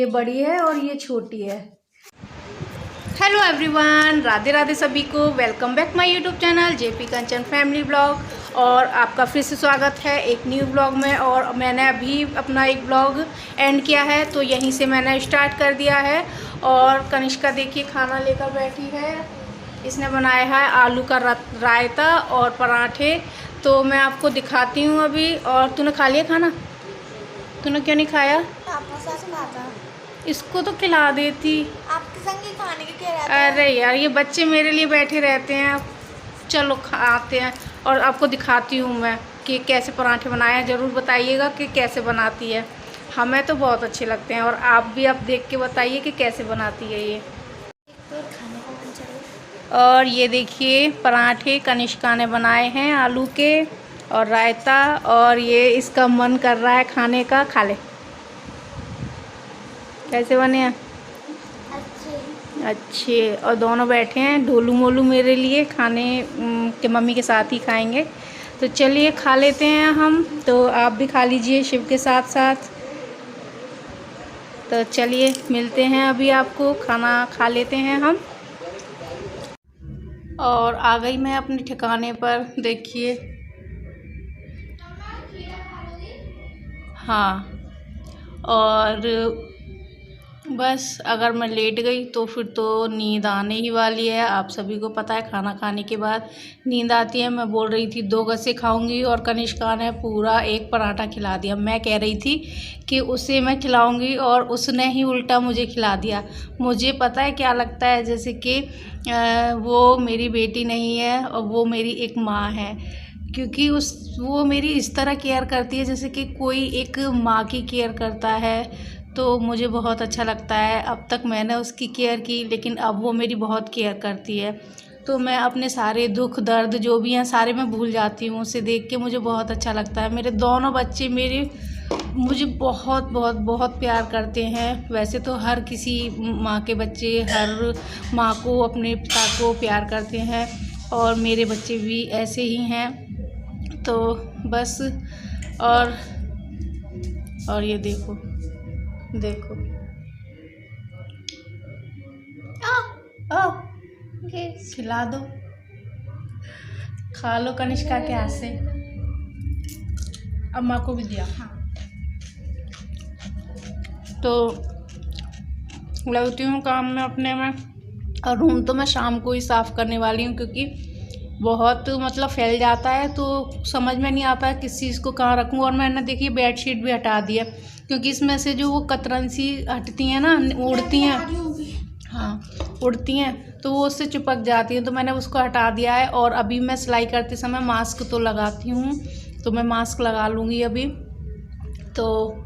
ये बड़ी है और ये छोटी है। हेलो एवरीवन, राधे राधे सभी को। Welcome back my YouTube channel JP Kanchan family blog. और आपका फिर से स्वागत है एक न्यू ब्लॉग में। और मैंने अभी अपना एक ब्लॉग एंड किया है तो यहीं से मैंने स्टार्ट कर दिया है। और कनिष्का देखिए खाना लेकर बैठी है। इसने बनाया है आलू का रायता और पराठे। तो मैं आपको दिखाती हूँ अभी। और तूने खा लिया खाना? तूने क्यों नहीं खाया? आपके साथ खाता। इसको तो खिला देती। आपके संग ही खाने के क्या रहता है? अरे यार, ये बच्चे मेरे लिए बैठे रहते हैं। चलो खाते हैं और आपको दिखाती हूँ मैं कि कैसे पराठे बनाए हैं। ज़रूर बताइएगा कि कैसे बनाती है। हमें तो बहुत अच्छे लगते हैं और आप भी आप देख के बताइए कि कैसे बनाती है ये। तो खाने का मन चले। और ये देखिए पराठे कनिष्का ने बनाए हैं आलू के और रायता। और ये इसका मन कर रहा है खाने का। खा ले। कैसे बने हैं? अच्छे। और दोनों बैठे हैं ढोलू मोलू मेरे लिए खाने के मम्मी के साथ ही खाएंगे। तो चलिए खा लेते हैं हम। तो आप भी खा लीजिए शिव के साथ साथ। तो चलिए मिलते हैं अभी आपको। खाना खा लेते हैं हम। और आ गई मैं अपने ठिकाने पर। देखिए हाँ। और बस अगर मैं लेट गई तो फिर तो नींद आने ही वाली है। आप सभी को पता है खाना खाने के बाद नींद आती है। मैं बोल रही थी 2 गस्से खाऊंगी और कनिष्का ने पूरा एक पराठा खिला दिया। मैं कह रही थी कि उसे मैं खिलाऊंगी और उसने ही उल्टा मुझे खिला दिया। मुझे पता है क्या लगता है, जैसे कि वो मेरी बेटी नहीं है और वो मेरी एक माँ है। क्योंकि वो मेरी इस तरह केयर करती है जैसे कि कोई एक माँ की केयर करता है। तो मुझे बहुत अच्छा लगता है। अब तक मैंने उसकी केयर की, लेकिन अब वो मेरी बहुत केयर करती है। तो मैं अपने सारे दुख दर्द जो भी हैं सारे मैं भूल जाती हूँ। उसे देख के मुझे बहुत अच्छा लगता है। मेरे दोनों बच्चे मुझे बहुत बहुत बहुत प्यार करते हैं। वैसे तो हर किसी माँ के बच्चे हर माँ को अपने पिता को प्यार करते हैं और मेरे बच्चे भी ऐसे ही हैं। तो बस। और ये देखो देखो। खिला दो। खा लो कनिष्का के हाथ से। अम्मा को भी दिया। हाँ। तो लगती हूँ काम में अपने में। और रूम तो मैं शाम को ही साफ़ करने वाली हूँ क्योंकि बहुत मतलब फैल जाता है तो समझ में नहीं आता है किस चीज़ को कहाँ रखूँ। और मैंने देखिए बेडशीट भी हटा दिया क्योंकि इसमें से जो वो कतरन सी हटती हैं ना, उड़ती हैं। हाँ, उड़ती हैं तो वो उससे चिपक जाती हैं। तो मैंने उसको हटा दिया है। और अभी मैं सिलाई करते समय मास्क तो लगाती हूँ, तो मैं मास्क लगा लूँगी अभी। तो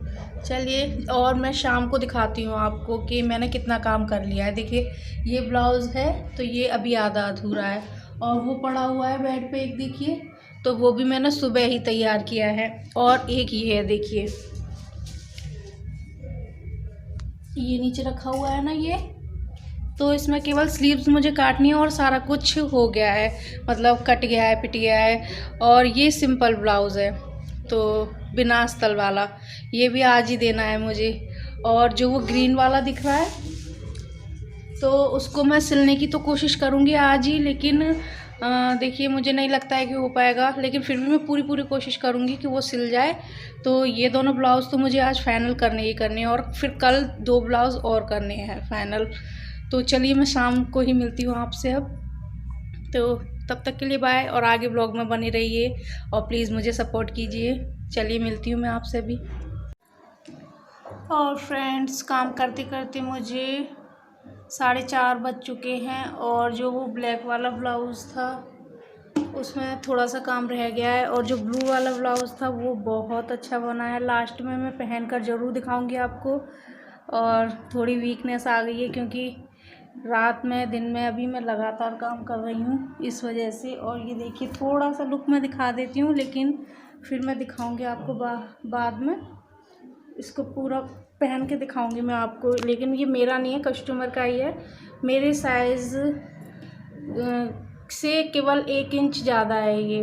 चलिए और मैं शाम को दिखाती हूँ आपको कि मैंने कितना काम कर लिया है। देखिए ये ब्लाउज़ है तो ये अभी आधा अधूरा है और वो पड़ा हुआ है बेड पे एक, देखिए। तो वो भी मैंने सुबह ही तैयार किया है। और एक ये है, देखिए ये नीचे रखा हुआ है ना ये। तो इसमें केवल स्लीव्स मुझे काटनी है और सारा कुछ हो गया है, मतलब कट गया है, पिट गया है। और ये सिंपल ब्लाउज़ है तो बिना आस्तर वाला, ये भी आज ही देना है मुझे। और जो वो ग्रीन वाला दिख रहा है तो उसको मैं सिलने की तो कोशिश करूँगी आज ही, लेकिन देखिए मुझे नहीं लगता है कि हो पाएगा। लेकिन फिर भी मैं पूरी कोशिश करूँगी कि वो सिल जाए। तो ये दोनों ब्लाउज़ तो मुझे आज फाइनल करने ही करने हैं और फिर कल 2 ब्लाउज़ और करने हैं फाइनल। तो चलिए मैं शाम को ही मिलती हूँ आपसे अब। तो तब तक के लिए बाय। और आगे ब्लॉग में बने रहिए और प्लीज़ मुझे सपोर्ट कीजिए। चलिए मिलती हूँ मैं आपसे भी। और फ्रेंड्स, काम करते करते मुझे 4:30 बज चुके हैं। और जो वो ब्लैक वाला ब्लाउज़ था उसमें थोड़ा सा काम रह गया है। और जो ब्लू वाला ब्लाउज़ था वो बहुत अच्छा बना है। लास्ट में मैं पहन कर ज़रूर दिखाऊंगी आपको। और थोड़ी वीकनेस आ गई है क्योंकि रात में दिन में अभी मैं लगातार काम कर रही हूँ इस वजह से। और ये देखिए थोड़ा सा लुक मैं दिखा देती हूँ, लेकिन फिर मैं दिखाऊंगी आपको बाद में। इसको पूरा पहन के दिखाऊंगी मैं आपको। लेकिन ये मेरा नहीं है, कस्टमर का ही है। मेरे साइज़ से केवल 1 इंच ज़्यादा है ये,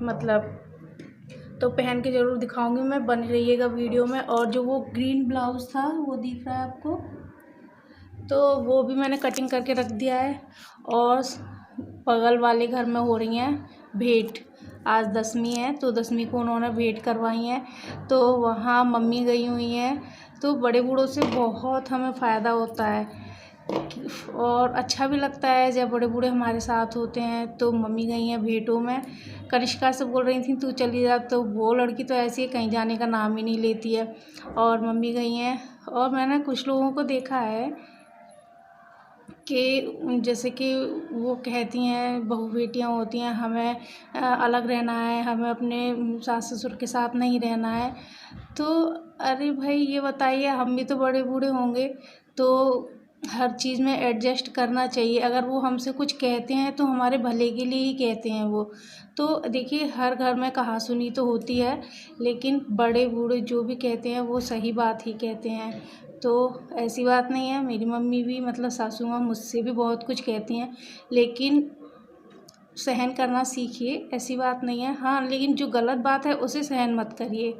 मतलब तो पहन के ज़रूर दिखाऊंगी मैं, बने रहिएगा वीडियो में। और जो वो ग्रीन ब्लाउज़ था वो दिख रहा है आपको, तो वो भी मैंने कटिंग करके रख दिया है। और बगल वाले घर में हो रही हैं भेंट, आज 10वीं है तो 10वीं को उन्होंने भेंट करवाई है, तो वहाँ मम्मी गई हुई हैं। तो बड़े बूढ़ों से बहुत हमें फ़ायदा होता है और अच्छा भी लगता है जब बड़े बूढ़े हमारे साथ होते हैं। तो मम्मी गई हैं भेंटों में। कनिष्का से बोल रही थी तू चली जा, तो वो लड़की तो ऐसी है कहीं जाने का नाम ही नहीं लेती है, और मम्मी गई हैं। और मैंने कुछ लोगों को देखा है कि जैसे कि वो कहती हैं बहू बेटियां होती हैं, हमें अलग रहना है, हमें अपने सास ससुर के साथ नहीं रहना है। तो अरे भाई ये बताइए, हम भी तो बड़े बूढ़े होंगे, तो हर चीज़ में एडजस्ट करना चाहिए। अगर वो हमसे कुछ कहते हैं तो हमारे भले के लिए ही कहते हैं वो। तो देखिए हर घर में कहासुनी तो होती है, लेकिन बड़े बूढ़े जो भी कहते हैं वो सही बात ही कहते हैं। तो ऐसी बात नहीं है, मेरी मम्मी भी मतलब सासू माँ मुझसे भी बहुत कुछ कहती हैं, लेकिन सहन करना सीखिए, ऐसी बात नहीं है। हाँ, लेकिन जो गलत बात है उसे सहन मत करिए,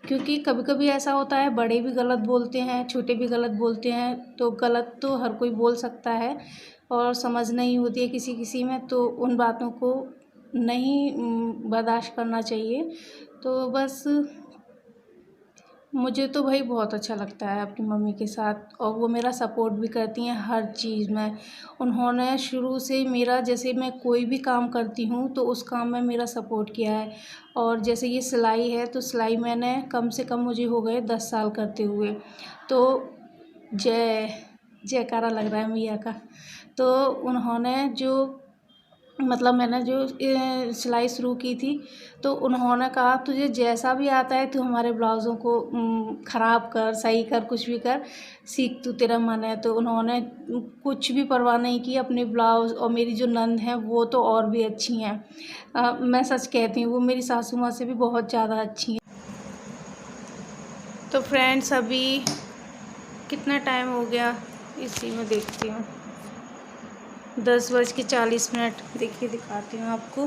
क्योंकि कभी कभी ऐसा होता है बड़े भी गलत बोलते हैं, छोटे भी गलत बोलते हैं। तो गलत तो हर कोई बोल सकता है और समझ नहीं होती है किसी किसी में, तो उन बातों को नहीं बर्दाश्त करना चाहिए। तो बस मुझे तो भाई बहुत अच्छा लगता है अपनी मम्मी के साथ, और वो मेरा सपोर्ट भी करती हैं हर चीज़ में। उन्होंने शुरू से मेरा, जैसे मैं कोई भी काम करती हूँ तो उस काम में मेरा सपोर्ट किया है। और जैसे ये सिलाई है, तो सिलाई मैंने कम से कम मुझे हो गए 10 साल करते हुए। तो जयकारा लग रहा है मैया का। तो उन्होंने जो मतलब मैंने जो सिलाई शुरू की थी, तो उन्होंने कहा तुझे जैसा भी आता है तू हमारे ब्लाउज़ों को ख़राब कर, सही कर, कुछ भी कर, सीख, तू तेरा मन है। तो उन्होंने कुछ भी परवाह नहीं की अपने ब्लाउज़। और मेरी जो नंद हैं वो तो और भी अच्छी हैं, मैं सच कहती हूँ, वो मेरी सासू माँ से भी बहुत ज़्यादा अच्छी हैं। तो फ्रेंड्स अभी कितना टाइम हो गया इसी में देखती हूँ, 10:40। देखिए दिखाती हूँ आपको।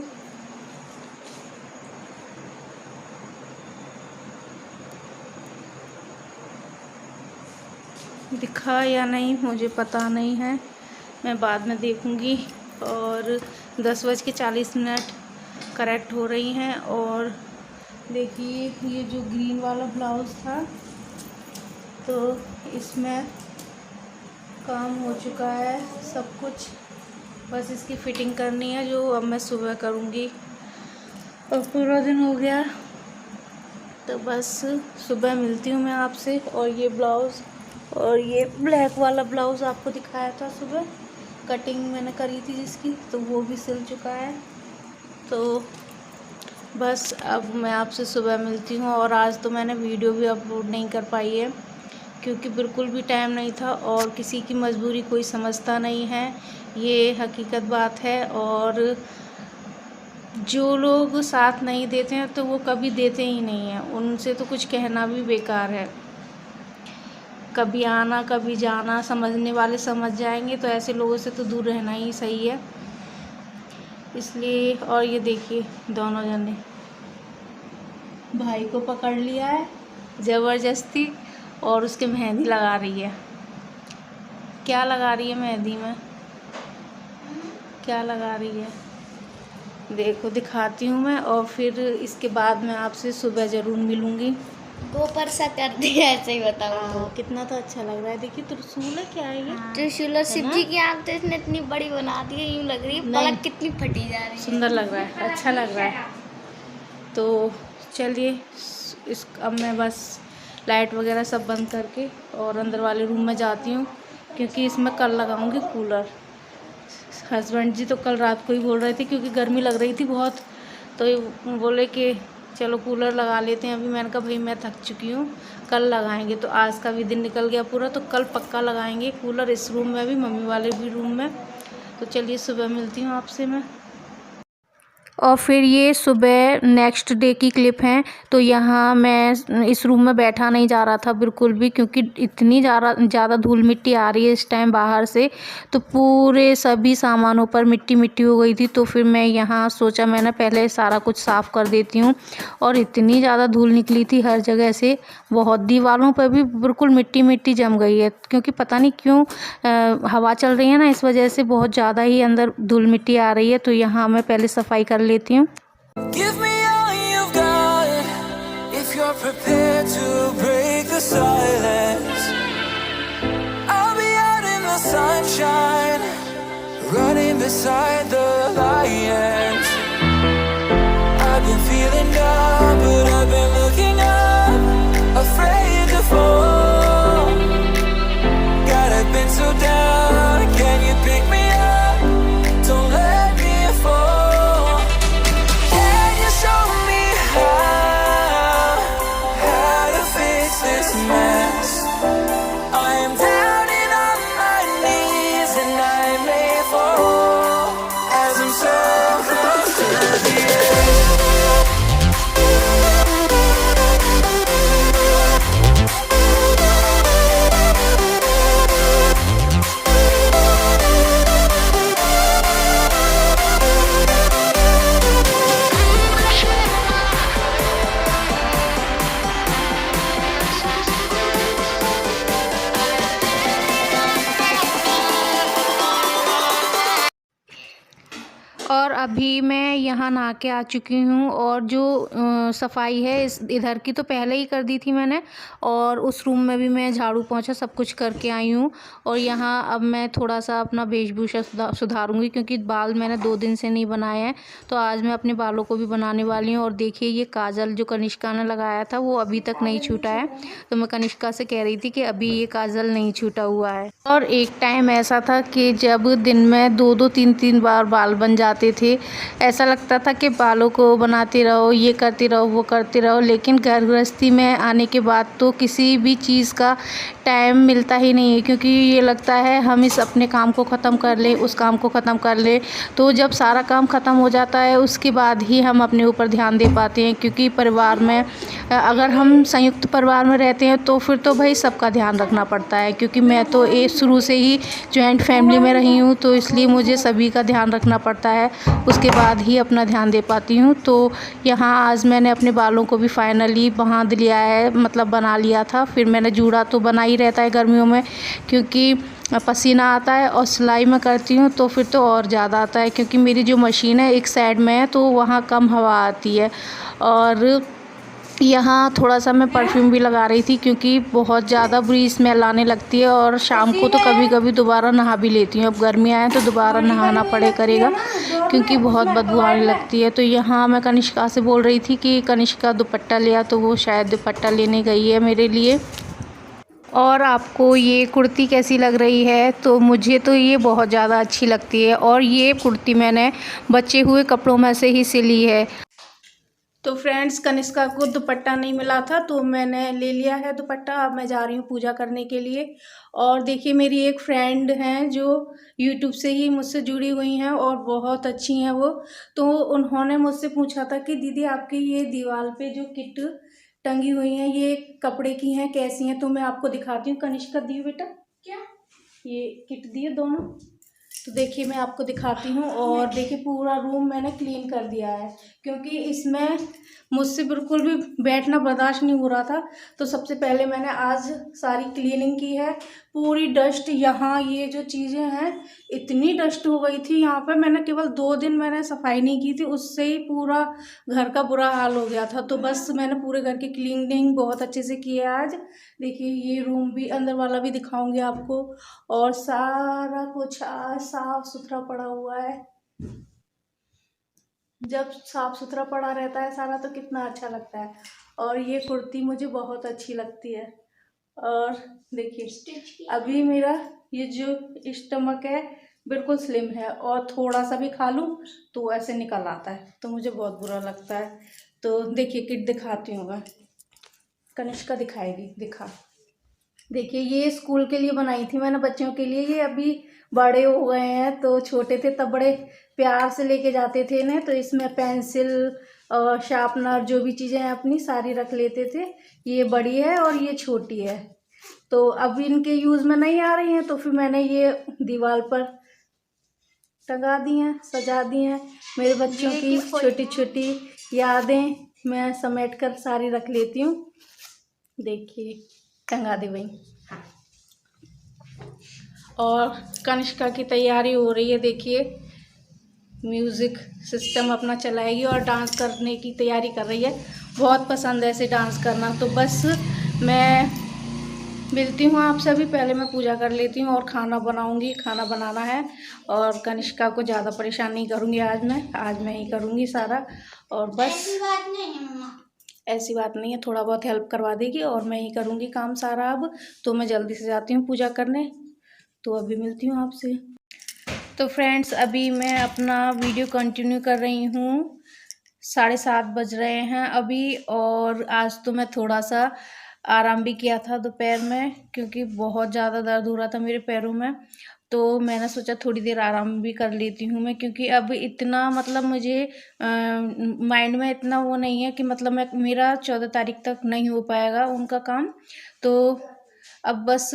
दिखा या नहीं मुझे पता नहीं है, मैं बाद में देखूँगी। और 10:40 करेक्ट हो रही हैं। और देखिए ये जो ग्रीन वाला ब्लाउज़ था, तो इसमें काम हो चुका है सब कुछ, बस इसकी फ़िटिंग करनी है, जो अब मैं सुबह करूँगी। और पूरा दिन हो गया, तो बस सुबह मिलती हूँ मैं आपसे। और ये ब्लाउज़, और ये ब्लैक वाला ब्लाउज़ आपको दिखाया था सुबह, कटिंग मैंने करी थी जिसकी, तो वो भी सिल चुका है। तो बस अब मैं आपसे सुबह मिलती हूँ। और आज तो मैंने वीडियो भी अपलोड नहीं कर पाई है, क्योंकि बिल्कुल भी टाइम नहीं था, और किसी की मजबूरी कोई समझता नहीं है, ये हकीकत बात है। और जो लोग साथ नहीं देते हैं तो वो कभी देते ही नहीं हैं, उनसे तो कुछ कहना भी बेकार है। कभी आना कभी जाना, समझने वाले समझ जाएंगे, तो ऐसे लोगों से तो दूर रहना ही सही है, इसलिए। और ये देखिए दोनों जने भाई को पकड़ लिया है ज़बरदस्ती, और उसके मेहंदी लगा रही है। क्या लगा रही है मेहंदी में, क्या लगा रही है, देखो दिखाती हूँ मैं। और फिर इसके बाद मैं आपसे सुबह ज़रूर मिलूँगी। गोपर सा कर दिया, ऐसे ही बताऊँ तो। कितना तो अच्छा लग रहा है। देखिए त्रिशूल है, क्या है ये? त्रिशूल और शिव जी की आंख तो इसने इतनी बड़ी बना दी है, यूँ लग रही है पलक कितनी फटी जा रही है। सुंदर लग रहा है, अच्छा लग रहा है। तो चलिए अब मैं बस लाइट वगैरह सब बंद करके और अंदर वाले रूम में जाती हूँ, क्योंकि इसमें कल लगाऊंगी कूलर। हस्बैंड जी तो कल रात को ही बोल रहे थे, क्योंकि गर्मी लग रही थी बहुत, तो बोले कि चलो कूलर लगा लेते हैं। अभी मैंने कहा भाई मैं थक चुकी हूँ, कल लगाएंगे। तो आज का भी दिन निकल गया पूरा, तो कल पक्का लगाएंगे कूलर, इस रूम में भी, मम्मी वाले भी रूम में। तो चलिए सुबह मिलती हूँ आपसे मैं। और फिर ये सुबह नेक्स्ट डे की क्लिप हैं। तो यहाँ मैं इस रूम में बैठा नहीं जा रहा था बिल्कुल भी, क्योंकि इतनी ज़्यादा धूल मिट्टी आ रही है इस टाइम बाहर से, तो पूरे सभी सामानों पर मिट्टी मिट्टी हो गई थी। तो फिर मैं यहाँ सोचा मैंने पहले सारा कुछ साफ़ कर देती हूँ, और इतनी ज़्यादा धूल निकली थी हर जगह से, बहुत दीवारों पर भी बिल्कुल मिट्टी मिट्टी जम गई है, क्योंकि पता नहीं क्यों हवा चल रही है ना, इस वजह से बहुत ज़्यादा ही अंदर धूल मिट्टी आ रही है। तो यहाँ मैं पहले सफाई कर लेती हूँ। Give me all you've got, if you're prepared to break the silence. I'll be out in the sunshine, running beside the lions. I've been feeling down, but I've been looking up, afraid to fall. God, I've been so down, can you pick me up? Don't let me fall. Can you show me how to fix this mess? I am down and on my knees, and I may fall as I'm so close to the edge. और अभी मैं यहाँ नहा के आ चुकी हूँ, और जो सफाई है इधर की तो पहले ही कर दी थी मैंने, और उस रूम में भी मैं झाड़ू पोंछा सब कुछ करके आई हूँ। और यहाँ अब मैं थोड़ा सा अपना वेशभूषा सुधारूँगी, क्योंकि बाल मैंने 2 दिन से नहीं बनाए हैं, तो आज मैं अपने बालों को भी बनाने वाली हूँ। और देखिए ये काजल जो कनिष्का ने लगाया था वो अभी तक नहीं छूटा है, तो मैं कनिष्का से कह रही थी कि अभी ये काजल नहीं छूटा हुआ है। और एक टाइम ऐसा था कि जब दिन में 2-2 3-3 बार बाल बन जाते थे, ऐसा लगता था कि बालों को बनाते रहो, ये करते रहो, वो करते रहो। लेकिन घर गृहस्थी में आने के बाद तो किसी भी चीज़ का टाइम मिलता ही नहीं है, क्योंकि ये लगता है हम इस अपने काम को ख़त्म कर लें, उस काम को ख़त्म कर लें। तो जब सारा काम ख़त्म हो जाता है उसके बाद ही हम अपने ऊपर ध्यान दे पाते हैं, क्योंकि परिवार में अगर हम संयुक्त परिवार में रहते हैं तो फिर तो भाई सबका ध्यान रखना पड़ता है। क्योंकि मैं तो शुरू से ही जॉइंट फैमिली में रही हूँ, तो इसलिए मुझे सभी का ध्यान रखना पड़ता है, उसके बाद ही अपना ध्यान दे पाती हूँ। तो यहाँ आज मैंने अपने बालों को भी फाइनली बांध लिया है, मतलब बना लिया था। फिर मैंने जूड़ा तो बना ही रहता है गर्मियों में, क्योंकि पसीना आता है, और सिलाई में करती हूँ तो फिर तो और ज़्यादा आता है, क्योंकि मेरी जो मशीन है एक साइड में है तो वहाँ कम हवा आती है। और यहाँ थोड़ा सा मैं परफ्यूम भी लगा रही थी, क्योंकि बहुत ज़्यादा बुरी स्मेल आने लगती है, और शाम को तो कभी कभी दोबारा नहा भी लेती हूँ। अब गर्मियाँ हैं तो दोबारा नहाना पड़े करेगा, क्योंकि बहुत बदबू आने लगती है। तो यहाँ मैं कनिष्का से बोल रही थी कि कनिष्का दुपट्टा लिया, तो वो शायद दुपट्टा लेने गई है मेरे लिए। और आपको ये कुर्ती कैसी लग रही है? तो मुझे तो ये बहुत ज़्यादा अच्छी लगती है, और ये कुर्ती मैंने बचे हुए कपड़ों में से ही सिली है। तो फ्रेंड्स, कनिष्का को दुपट्टा नहीं मिला था तो मैंने ले लिया है दुपट्टा। अब मैं जा रही हूँ पूजा करने के लिए। और देखिए मेरी एक फ्रेंड हैं जो यूट्यूब से ही मुझसे जुड़ी हुई हैं और बहुत अच्छी हैं वो। तो उन्होंने मुझसे पूछा था कि दीदी आपकी ये दीवार पे जो किट टंगी हुई हैं ये कपड़े की हैं, कैसी हैं? तो मैं आपको दिखाती हूँ। कनिष्का दी बेटा, क्या ये किट दिए दोनों? तो देखिए मैं आपको दिखाती हूँ। और देखिए पूरा रूम मैंने क्लीन कर दिया है, क्योंकि इसमें मुझसे बिल्कुल भी बैठना बर्दाश्त नहीं हो रहा था। तो सबसे पहले मैंने आज सारी क्लीनिंग की है। पूरी डस्ट, यहाँ ये जो चीज़ें हैं इतनी डस्ट हो गई थी यहाँ पर। मैंने केवल 2 दिन मैंने सफाई नहीं की थी, उससे ही पूरा घर का बुरा हाल हो गया था। तो बस मैंने पूरे घर की क्लीनिंग बहुत अच्छे से की है आज। देखिए ये रूम भी, अंदर वाला भी दिखाऊंगी आपको। और सारा कुछ आज साफ सुथरा पड़ा हुआ है। जब साफ सुथरा पड़ा रहता है सारा तो कितना अच्छा लगता है। और ये कुर्ती मुझे बहुत अच्छी लगती है। और देखिए अभी मेरा ये जो स्टमक है बिल्कुल स्लिम है, और थोड़ा सा भी खा लूँ तो ऐसे निकल आता है, तो मुझे बहुत बुरा लगता है। तो देखिए किट दिखाती हूँ मैं। कनिष्का दिखाएगी, दिखा। देखिए ये स्कूल के लिए बनाई थी मैंने, बच्चों के लिए। ये अभी बड़े हो गए हैं, तो छोटे थे तब बड़े प्यार से लेके जाते थे इन्हें। तो इसमें पेंसिल और शार्पनर जो भी चीज़ें हैं अपनी सारी रख लेते थे। ये बड़ी है और ये छोटी है, तो अब इनके यूज़ में नहीं आ रही हैं, तो फिर मैंने ये दीवार पर टंगा दी हैं, सजा दी हैं। मेरे बच्चों की छोटी छोटी यादें मैं समेट कर सारी रख लेती हूँ। देखिए टंगा दे भाई। और कनिष्का की तैयारी हो रही है। देखिए म्यूज़िक सिस्टम अपना चलाएगी और डांस करने की तैयारी कर रही है। बहुत पसंद है ऐसे डांस करना। तो बस मैं मिलती हूँ आप सभी। पहले मैं पूजा कर लेती हूँ और खाना बनाऊँगी, खाना बनाना है। और कनिष्का को ज़्यादा परेशान नहीं करूँगी आज मैं ही करूँगी सारा। और बस ऐसी बात नहीं है मम्मा, ऐसी बात नहीं है, थोड़ा बहुत हेल्प करवा देगी और मैं ही करूँगी काम सारा अब। तो मैं जल्दी से जाती हूँ पूजा करने, तो अभी मिलती हूँ आपसे। तो फ्रेंड्स अभी मैं अपना वीडियो कंटिन्यू कर रही हूँ। 7:30 बज रहे हैं अभी। और आज तो मैं थोड़ा सा आराम भी किया था दोपहर में, क्योंकि बहुत ज़्यादा दर्द हो रहा था मेरे पैरों में। तो मैंने सोचा थोड़ी देर आराम भी कर लेती हूँ मैं, क्योंकि अब इतना मतलब मुझे माइंड में इतना वो नहीं है कि मतलब मेरा 14 तारीख तक नहीं हो पाएगा उनका काम। तो अब बस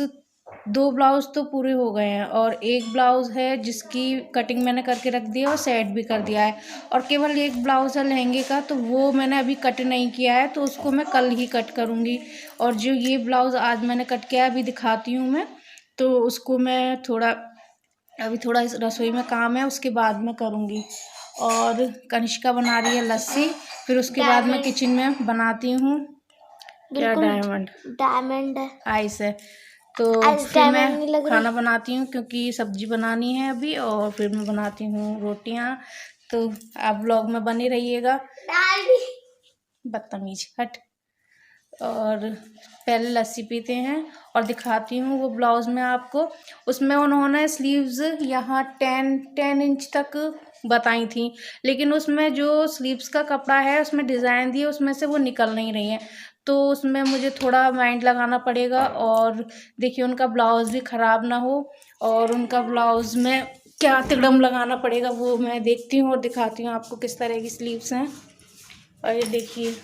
2 ब्लाउज़ तो पूरे हो गए हैं और 1 ब्लाउज़ है जिसकी कटिंग मैंने करके रख दी है और सेट भी कर दिया है। और केवल 1 ब्लाउज़ है लहंगे का, तो वो मैंने अभी कट नहीं किया है, तो उसको मैं कल ही कट करूँगी। और जो ये ब्लाउज़ आज मैंने कट किया है अभी दिखाती हूँ मैं। तो उसको मैं अभी थोड़ा इस रसोई में काम है, उसके बाद में करूँगी। और कनिष्का बना रही है लस्सी, फिर उसके बाद मैं किचन में बनाती हूँ क्या डायमंड है, आइस है। तो फिर मैं खाना बनाती हूँ, क्योंकि सब्जी बनानी है अभी। और फिर मैं बनाती हूँ रोटियाँ। तो आप व्लॉग में बने रहिएगा। बदतमीज हट। और पहले लस्सी पीते हैं और दिखाती हूँ वो ब्लाउज़ में आपको। उसमें उन्होंने स्लीव्स यहाँ 10 इंच तक बताई थी, लेकिन उसमें जो स्लीव्स का कपड़ा है उसमें डिज़ाइन दी है, उसमें से वो निकल नहीं रही है। तो उसमें मुझे थोड़ा माइंड लगाना पड़ेगा। और देखिए उनका ब्लाउज़ भी ख़राब ना हो, और उनका ब्लाउज़ में क्या तिकड़म लगाना पड़ेगा वो मैं देखती हूँ और दिखाती हूँ आपको किस तरह की स्लीव्स हैं। और ये देखिए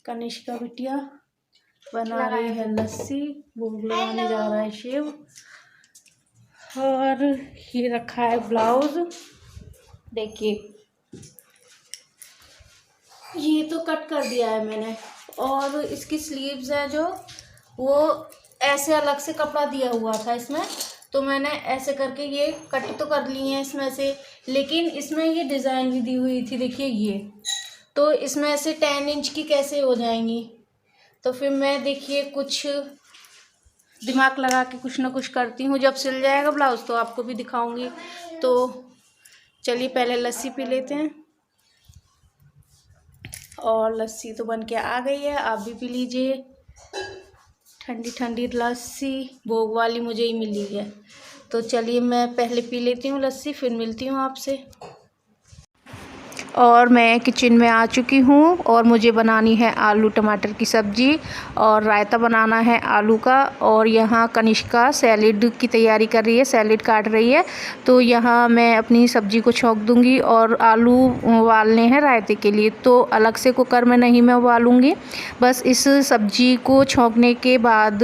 कनिष्का बिटिया बना रही है लस्सी, भोग लगाने जा रहा है शिव। और ये रखा है ब्लाउज़। देखिए ये तो कट कर दिया है मैंने। और इसकी स्लीव्स है जो, वो ऐसे अलग से कपड़ा दिया हुआ था इसमें, तो मैंने ऐसे करके ये कट तो कर ली है इसमें से, लेकिन इसमें ये डिज़ाइन भी दी हुई थी। देखिए ये तो इसमें ऐसे 10 इंच की कैसे हो जाएंगी। तो फिर मैं देखिए कुछ दिमाग लगा के कुछ ना कुछ करती हूँ। जब सिल जाएगा ब्लाउज़ तो आपको भी दिखाऊंगी। तो चलिए पहले लस्सी पी लेते हैं। और लस्सी तो बन के आ गई है, आप भी पी लीजिए। ठंडी ठंडी लस्सी भोग वाली मुझे ही मिली है। तो चलिए मैं पहले पी लेती हूँ लस्सी, फिर मिलती हूँ आपसे। और मैं किचन में आ चुकी हूँ और मुझे बनानी है आलू टमाटर की सब्ज़ी और रायता बनाना है आलू का। और यहाँ कनिष्का सैलेड की तैयारी कर रही है, सैलेड काट रही है। तो यहाँ मैं अपनी सब्ज़ी को छौंक दूँगी और आलू उबालने हैं रायते के लिए, तो अलग से कुकर में नहीं मैं उबालूँगी। बस इस सब्ज़ी को छौंकने के बाद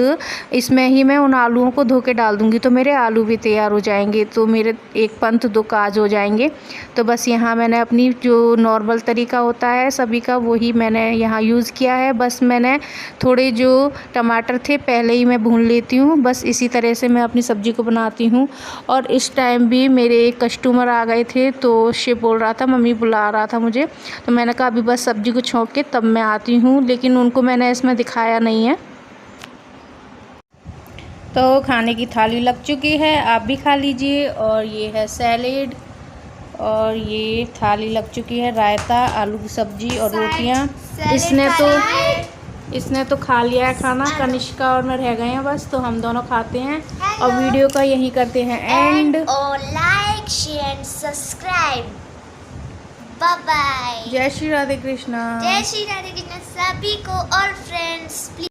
इसमें ही मैं उन आलूओं को धो के डाल दूँगी, तो मेरे आलू भी तैयार हो जाएंगे। तो मेरे एक पंथ 2 काज हो जाएंगे। तो बस यहाँ मैंने अपनी जो नॉर्मल तरीका होता है सभी का, वही मैंने यहाँ यूज़ किया है। बस मैंने थोड़े जो टमाटर थे पहले ही मैं भून लेती हूँ। बस इसी तरह से मैं अपनी सब्ज़ी को बनाती हूँ। और इस टाइम भी मेरे एक कस्टमर आ गए थे, तो शिव बोल रहा था, मम्मी बुला रहा था मुझे। तो मैंने कहा अभी बस सब्ज़ी को छौंक के तब मैं आती हूँ, लेकिन उनको मैंने इसमें दिखाया नहीं है। तो खाने की थाली लग चुकी है, आप भी खा लीजिए। और ये है सैलेड, और ये थाली लग चुकी है रायता, आलू की सब्जी और रोटियां। इसने तो खा लिया है खाना, कनिष्का और मैं रह गए हैं बस। तो हम दोनों खाते हैं और वीडियो का यहीं करते हैं एंड। और like share subscribe. Bye bye. जय श्री राधे कृष्णा। जय श्री राधे कृष्णा सभी को और फ्रेंड्स।